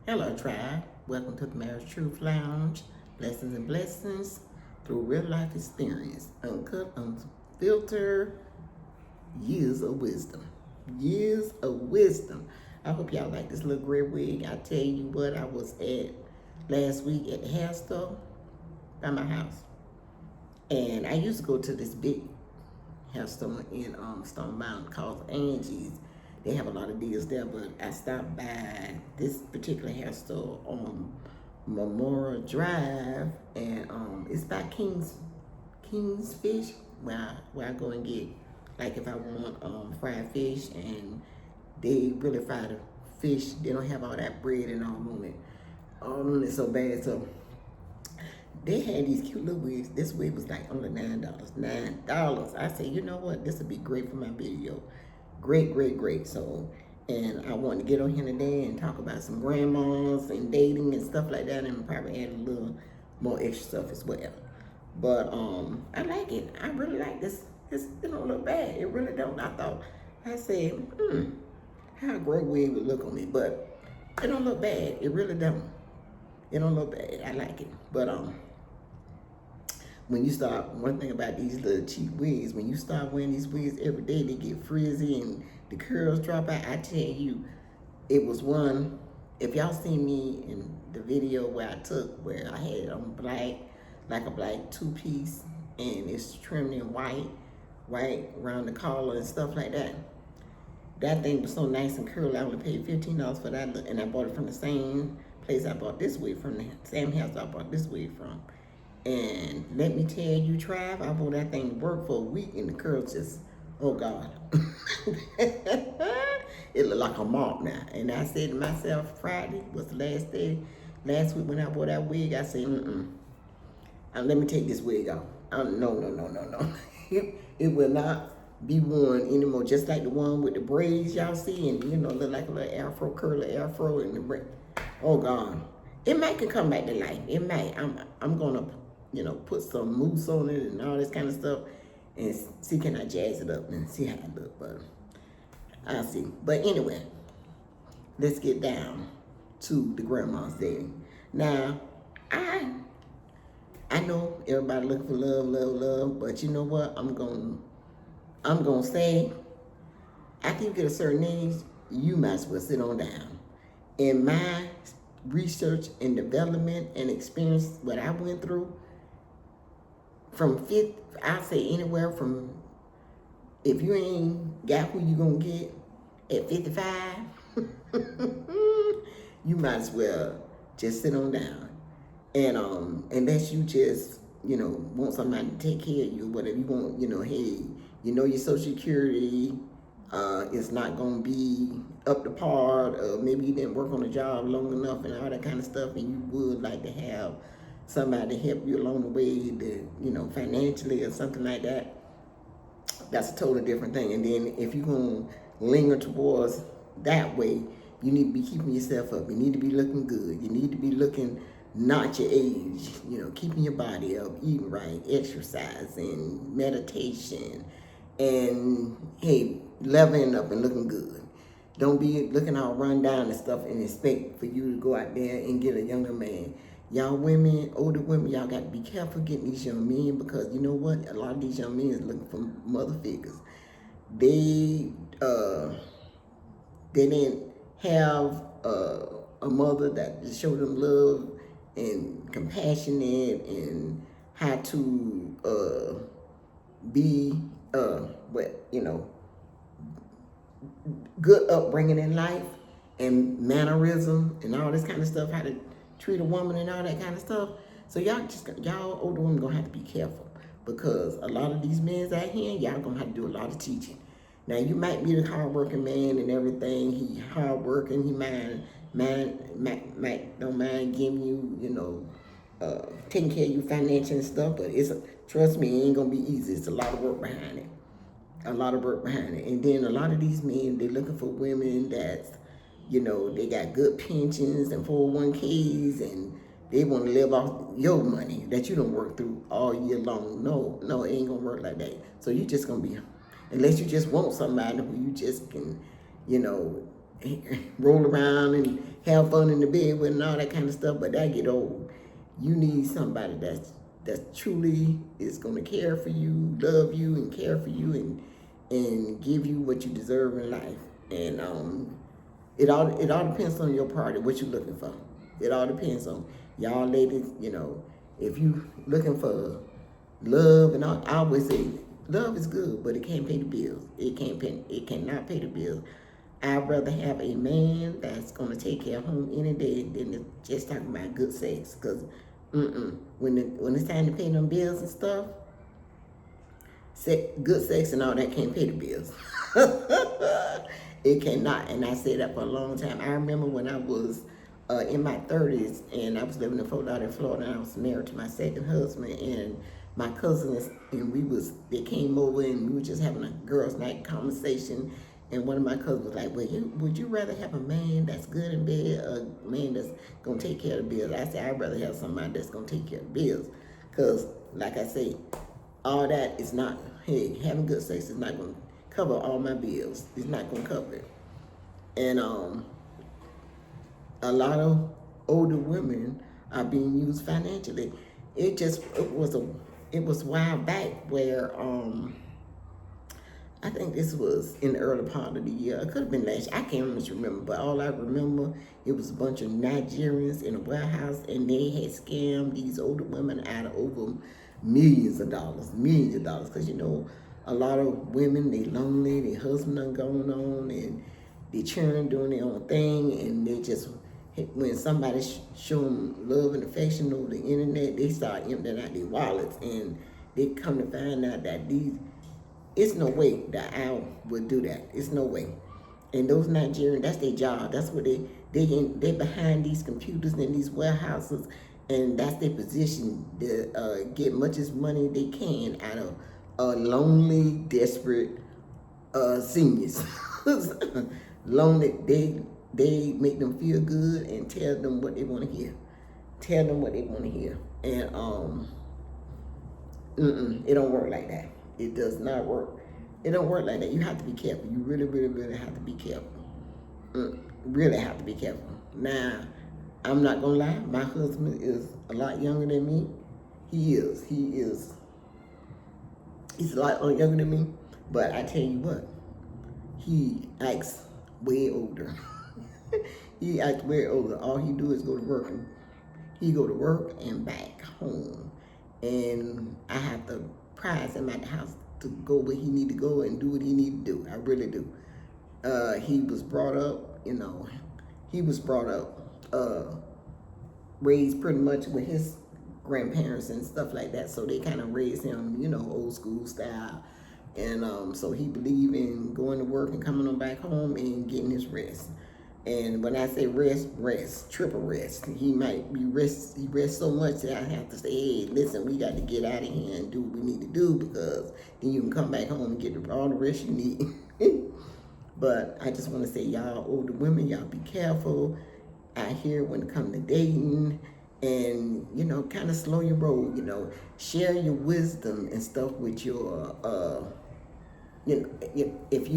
Hello, tribe. Welcome to the Marriage Truth Lounge. Lessons and blessings through real life experience. Uncut, unfiltered, years of wisdom. Years of wisdom. I hope y'all like this little gray wig. I tell you what, I was at last week at the hair store by my house. And I used to go to this big hair store in Stone Mountain called Angie's. They have a lot of deals there, but I stopped by this particular hair store on Memorial Drive, and it's by King's Fish, where I go and get, like, if I want fried fish, and they really fry the fish. They don't have all that bread and all on it so bad. So they had these cute little wigs. This wig was like only $9. $9. I said, you know what? This would be great for my video. Great, great, great. So, and I wanted to get on here today and talk about some grandmas and dating and stuff like that, and probably add a little more extra stuff as well. But I like it. I really like this. It don't look bad. It really don't. I said, how a great wig would look on me, but it don't look bad. It really don't. It don't look bad. I like it. But when you start, one thing about these little cheap wigs, when you start wearing these wigs every day, they get frizzy and the curls drop out. I tell you, it was one, if y'all seen me in the video where I took, where I had on black, like a black two-piece, and it's trimmed in white around the collar and stuff like that. That thing was so nice and curly. I only paid $15 for that, and I bought it from the same place I bought this wig from, the same house I bought this wig from. And let me tell you, Tribe, I wore that thing to work for a week, and the curls just, oh God. It looked like a mop now. And I said to myself, Friday was the last day, last week when I wore that wig, I said, let me take this wig off. No. It will not be worn anymore, just like the one with the braids y'all see, and look like a little afro, curly afro, and the braid. Oh God. It might could come back to life. It might. I'm gonna put some mousse on it and all this kind of stuff, and see, can I jazz it up and see how it look. But I'll see. But anyway, let's get down to the grandma's dating. Now, I know everybody looking for love, but you know what? I'm gonna say, after you get a certain age, you might as well sit on down. In my research and development and experience, what I went through, I'll say anywhere from, if you ain't got who you gonna get at 55, you might as well just sit on down. And unless you just, want somebody to take care of you, whatever you want, hey, your Social Security is not gonna be up to par, maybe you didn't work on a job long enough and all that kind of stuff, and you would like to have somebody to help you along the way, to, financially or something like that. That's a totally different thing. And then if you're gonna linger towards that way, you need to be keeping yourself up. You need to be looking good. You need to be looking not your age, keeping your body up, eating right, exercising, meditation, and hey, leveling up and looking good. Don't be looking all run down and stuff and expect for you to go out there and get a younger man. Y'all women, older women, y'all got to be careful getting these young men, because you know what? A lot of these young men is looking for mother figures. They didn't have a mother that showed them love and compassionate and how to be good upbringing in life and mannerism and all this kind of stuff, how to treat a woman and all that kind of stuff. So y'all older women gonna have to be careful, because a lot of these men out here, y'all gonna have to do a lot of teaching. Now, you might be the hardworking man and everything. He hardworking. He don't mind giving you, taking care of you financially and stuff. But trust me, it ain't gonna be easy. It's a lot of work behind it. And then a lot of these men, they're looking for women that's, they got good pensions and 401ks, and they want to live off your money that you don't work through all year long. No, it ain't gonna work like that. So you just gonna be, unless you just want somebody who you just can, roll around and have fun in the bed with and all that kind of stuff, but that get old. You need somebody that truly is gonna care for you, love you, and care for you, and give you what you deserve in life. And it all depends on your party, what you're looking for. It all depends on y'all ladies. If you looking for love and all, I always say love is good, but it can't pay the bills. It cannot pay the bills. I'd rather have a man that's gonna take care of home any day than just talking about good sex. Cause when it's time to pay them bills and stuff, good sex and all that can't pay the bills. It cannot, and I said that for a long time. I remember when I was in my 30s and I was living in Fort Lauderdale, Florida, and I was married to my second husband, and my cousins and they came over and we were just having a girls' night conversation, and one of my cousins was like, well, would you rather have a man that's good in bed or a man that's gonna take care of the bills? I said, I'd rather have somebody that's gonna take care of the bills, because like I say, all that is not, hey, having good sex is not gonna cover all my bills. It's not gonna cover it. And a lot of older women are being used financially. It was a while back where I think this was in the early part of the year. It could have been last year. I can't remember, but all I remember, it was a bunch of Nigerians in a warehouse, and they had scammed these older women out of over millions of dollars. Because a lot of women, they lonely, their husband done gone on, and they churn doing their own thing, and they just, when somebody show them love and affection over the internet, they start emptying out their wallets, and they come to find out that it's no way that I would do that. It's no way. And those Nigerians, that's their job. That's what they behind these computers in these warehouses, and that's their position to get much as money they can out of lonely, desperate seniors. Lonely, they make them feel good and tell them what they want to hear. And it don't work like that. It does not work. It don't work like that. You have to be careful. You really, really, really have to be careful. Really have to be careful. Now, I'm not gonna lie. My husband is a lot younger than me. He's a lot younger than me. But I tell you what, he acts way older. He acts way older. All he do is go to work. He go to work and back home. And I have to prize him at the house to go where he need to go and do what he need to do. I really do. He was brought up, raised pretty much with his grandparents and stuff like that. So they kind of raised him, old school style. And so he believed in going to work and coming on back home and getting his rest. And when I say rest, triple rest. He rests so much that I have to say, hey, listen, we got to get out of here and do what we need to do, because then you can come back home and get all the rest you need. But I just want to say, y'all older women, y'all be careful out here when it comes to dating, and, kind of slow your roll, share your wisdom and stuff with your, if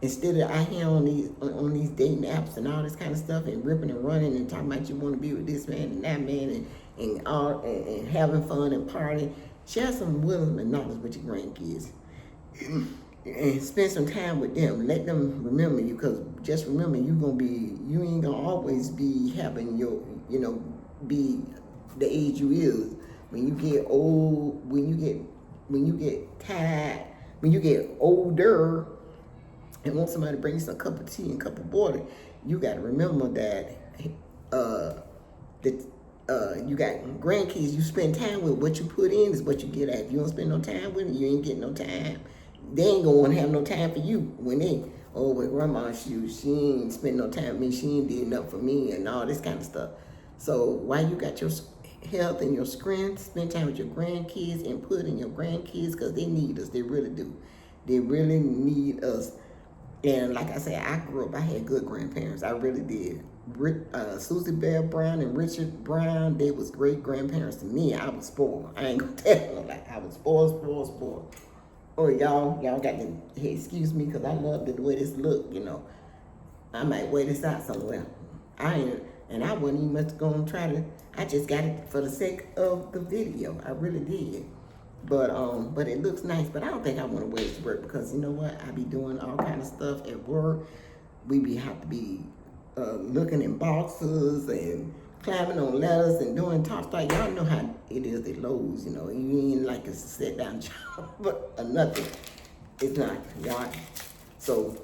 instead of out here on these dating apps and all this kind of stuff and ripping and running and talking about you want to be with this man and that man and having fun and partying, share some wisdom and knowledge with your grandkids. And spend some time with them. Let them remember you, because just remember, you ain't gonna always be having be the age you is. When you get old, when you get tired, when you get older, and want somebody to bring you some cup of tea and cup of water, you got to remember that you got grandkids you spend time with. What you put in is what you get at. If you don't spend no time with them, you ain't getting no time. They ain't gonna want to have no time for you when grandma, she ain't spend no time with me, she ain't did enough for me, and all this kind of stuff. So while you got your health and your strength, spend time with your grandkids and put in your grandkids, because they need us. They really do. They really need us. And like I said, I grew up, I had good grandparents. I really did. Susie Bell Brown and Richard Brown, they was great grandparents to me. I was spoiled. I ain't gonna tell you, like, I was spoiled. Oh, y'all got to, hey, excuse me, because I love the way this look, I might wear this out somewhere. And I wasn't even much going to try to. I just got it for the sake of the video. I really did. But it looks nice. But I don't think I want to wear it to work because you know what? I be doing all kind of stuff at work. We have to be looking in boxes and climbing on ladders and doing top stuff. Y'all know how it is at Lowe's, you know. You ain't like it's a sit down job, but nothing. It's not, y'all. So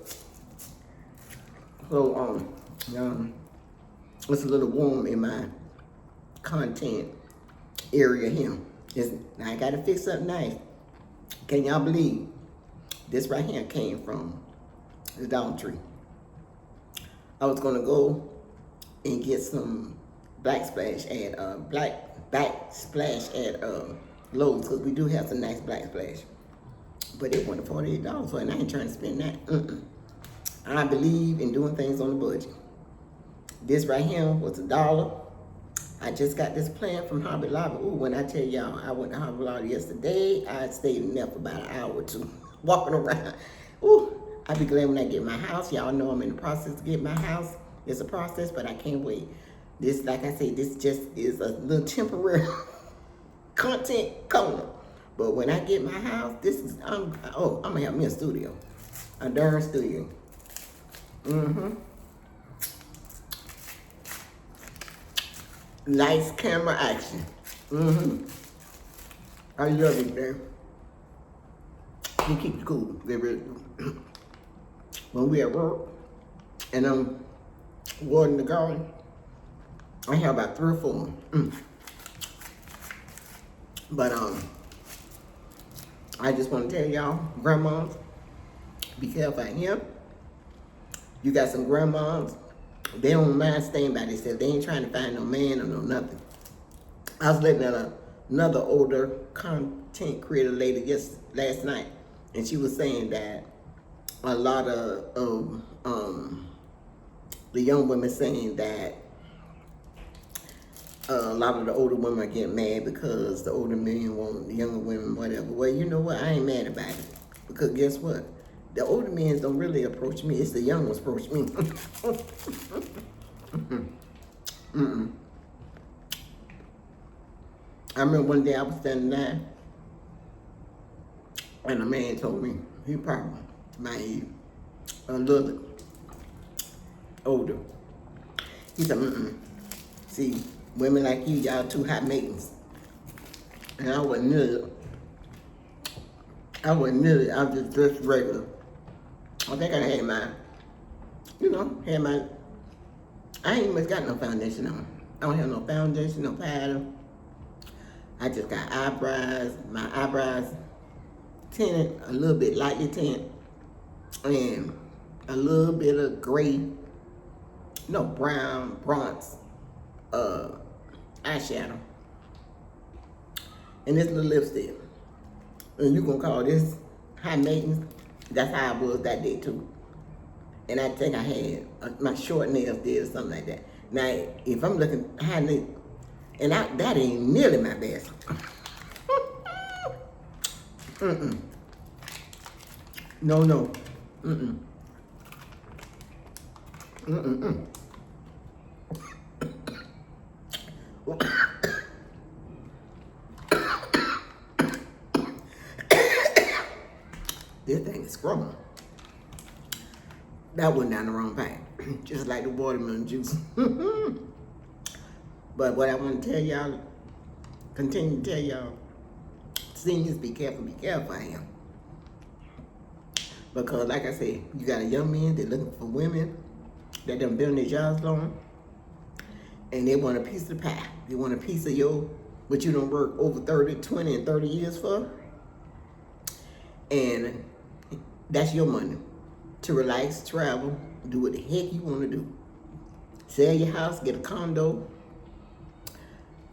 it's a little warm in my content area here. I gotta fix something nice. Can y'all believe this right here came from the Dollar Tree? I was gonna go and get some backsplash at Lowe's because we do have some nice backsplash, but it wanted $48 for it, and I ain't trying to spend that. I believe in doing things on the budget. This right here was $1. I just got this plant from Hobby Lobby. Ooh, when I tell y'all, I went to Hobby Lobby yesterday. I stayed in there for about an hour or two, walking around. Ooh, I'll be glad when I get my house. Y'all know I'm in the process to get my house. It's a process, but I can't wait. This, like I say, this just is a little temporary content corner. But when I get my house, this is, I'm gonna have me a studio. A darn studio. Nice camera action. I love it, man. You keep it cool. They really do. When we at work and I'm watering the garden, I have about 3 or 4. But I just want to tell y'all, grandmas, be careful out here. You got some grandmas, they don't mind staying by themselves. They ain't trying to find no man or no nothing. I was looking at another older content creator lady last night, and she was saying that a lot of the young women saying that a lot of the older women are getting mad because the older men want the younger women, whatever. Well, you know what? I ain't mad about it. Because guess what? The older men don't really approach me. It's the young ones approach me. I remember one day I was standing there, and a man told me, he probably my age, a little bit older. He said, see, women like you, y'all too high maintenance. And I wasn't nearly, I was just dressed regular. I think I had my, I ain't even got no foundation on. I don't have no foundation, no powder. I just got eyebrows, my eyebrows tinted, a little bit lightly tinted, and a little bit of gray, brown, bronze eyeshadow. And this little lipstick. And you gonna call this high maintenance? That's how I was that day too. And I think I had my short nails did or something like that. Now, if I'm looking high nails, and that ain't nearly my best. No. This thing is strong. That went down the wrong pipe. Just like the watermelon juice. But what I want to tell y'all, continue to tell y'all, seniors, be careful I am. Because like I said, you got a young man that looking for women that done been in their jobs long, and they want a piece of the pie. They want a piece of what you done work over 20 and 30 years for. And that's your money to relax, travel, do what the heck you want to do. Sell your house, get a condo,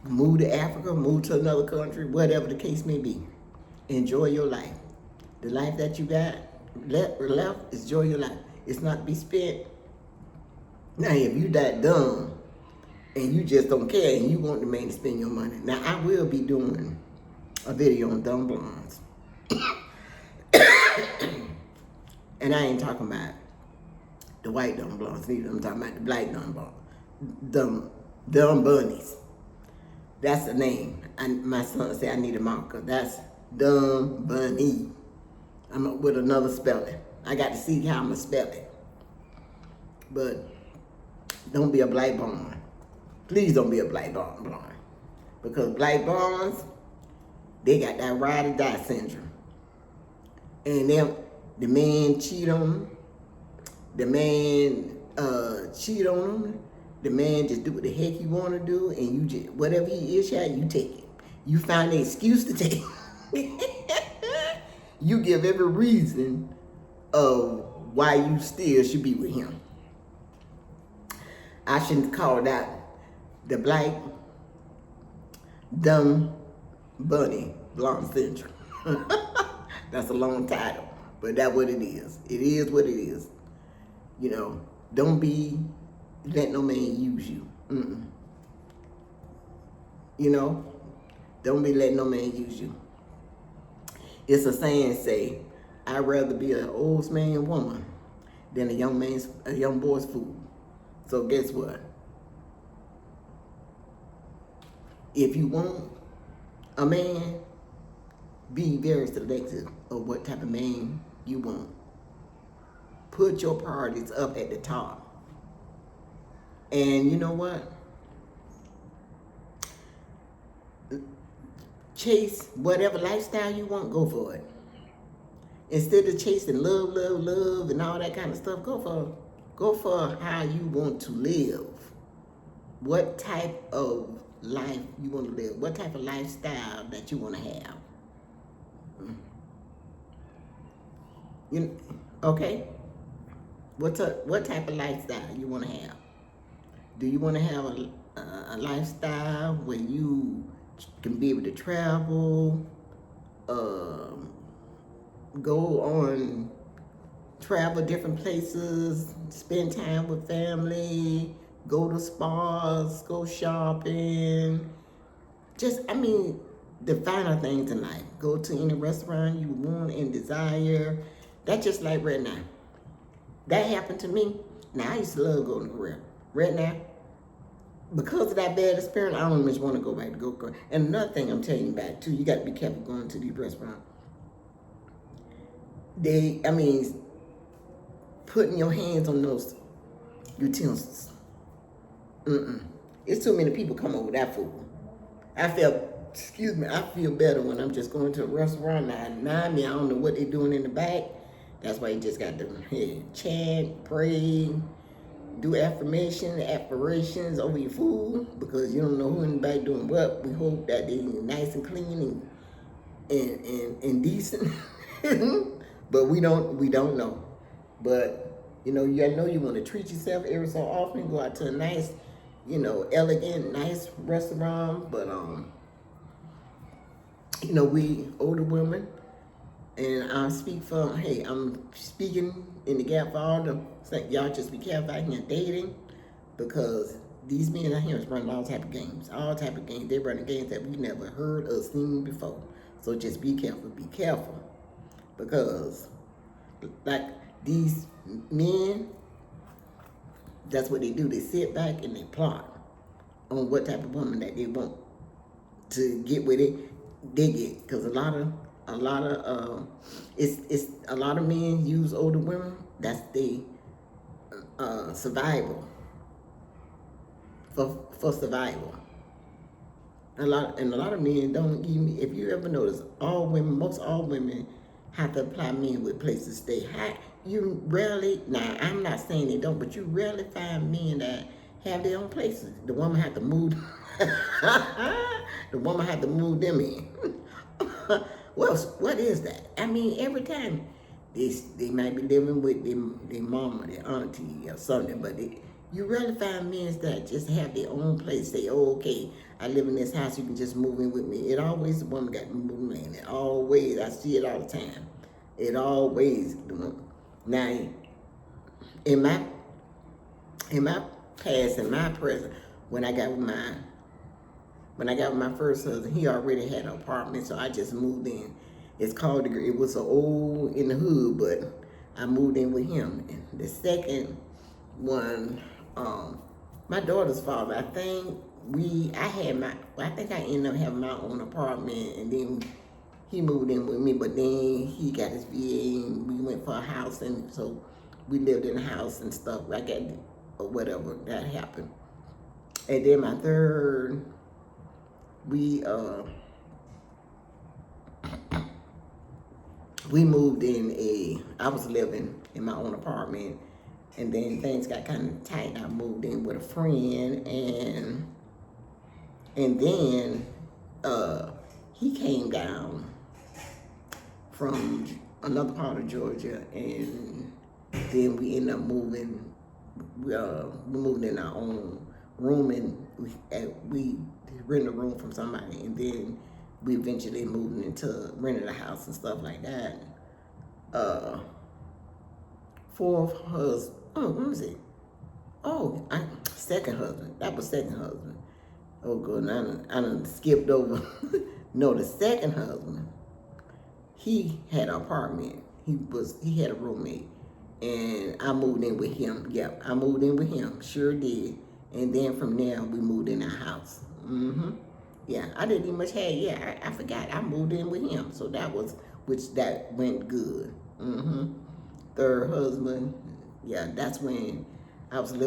move to Africa, move to another country, whatever the case may be. Enjoy your life. The life that you got left, enjoy your life. It's not to be spent. Now, if you that dumb and you just don't care and you want the man to spend your money. Now, I will be doing a video on dumb blondes. And I ain't talking about the white dumb blondes neither. I'm talking about the black dumb Dumb, dumb bunnies. That's the name. My son said I need a marker. That's dumb bunny. I'm with another spelling. I got to see how I'm gonna spell it. But don't be a black bond. Please don't be a black bond. Because black bonds, they got that ride or die syndrome. And then the man cheat on them. The man cheat on them. The man just do what the heck he want to do, and you just, whatever he is, you take it. You find an excuse to take it. You give every reason of why you still should be with him. I shouldn't call that the black dumb bunny blonde syndrome. That's a long title, but that's what it is. It is what it is. You know, don't be let no man use you. You know, don't be letting no man use you. It's a saying say, I'd rather be an old man woman than a young boy's fool. So guess what? If you want a man, be very selective of what type of man you want. Put your priorities up at the top. And you know what? Chase whatever lifestyle you want, go for it. Instead of chasing love, and all that kind of stuff, go for how you want to live. What type of life you want to live? What type of lifestyle that you want to have? Okay? What type of lifestyle you want to have? Do you want to have a lifestyle where you can be able to travel, go on travel different places, spend time with family, go to spas, go shopping, the finer things in life. Go to any restaurant you want and desire. That's just like right now. That happened to me. Now, I used to love going to Korea. Right now, because of that bad experience, I don't much want to go back to go. And another thing I'm telling you back too, you got to be careful going to these restaurants. Putting your hands on those utensils. It's too many people come over that food. I feel better when I'm just going to a restaurant. Now, I don't know what they're doing in the back. That's why you just got to chant, pray, do affirmations over your food, because you don't know who in the back doing what. We hope that they're nice and clean and decent. But we don't know. But I know you want to treat yourself every so often. Go out to a nice, elegant, nice restaurant. But we older women, and I'm speaking in the gap for all them. Y'all just be careful out here dating, because these men out here is running all type of games. They're running games that we never heard or seen before. So just be careful. Because like these men, that's what they do. They sit back and they plot on what type of woman that they want to get with it. They get, because a lot of men use older women. That's the survival for survival. A lot of men don't even. If you ever notice, most all women have to apply men with places to stay. You rarely. Now, I'm not saying they don't, but you rarely find men that have their own places. The woman had to move. The woman had to move them in. Well, what is that? Every time they might be living with their mama, their auntie, or something, but you rarely find men that just have their own place. Say, oh, okay, I live in this house, you can just move in with me. It always, the woman got to move in. It always, I see it all the time. It always, now, in my past, in my present, when I got with my first husband, he already had an apartment, so I just moved in. It was an old in the hood, but I moved in with him. And the second one, my daughter's father. I think I ended up having my own apartment, and then he moved in with me. But then he got his VA, and we went for a house, and so we lived in a house and stuff. I got or whatever that happened. And then my third, we we moved in I was living in my own apartment, and then things got kind of tight. I moved in with a friend, and then he came down from another part of Georgia, and then we ended up moving. We moved in our own room, and we rented a room from somebody, and then we eventually moved into rented a house and stuff like that. Fourth husband. Oh, let me see. Oh, second husband. That was second husband. Oh, good. I done skipped over. No, the second husband. He had an apartment. He had a roommate, and I moved in with him. Yep, I moved in with him. Sure did. And then from there we moved in our house. Yeah, I didn't even much have. Yeah, I forgot. I moved in with him, so that went good. Third husband. Yeah, that's when I was living.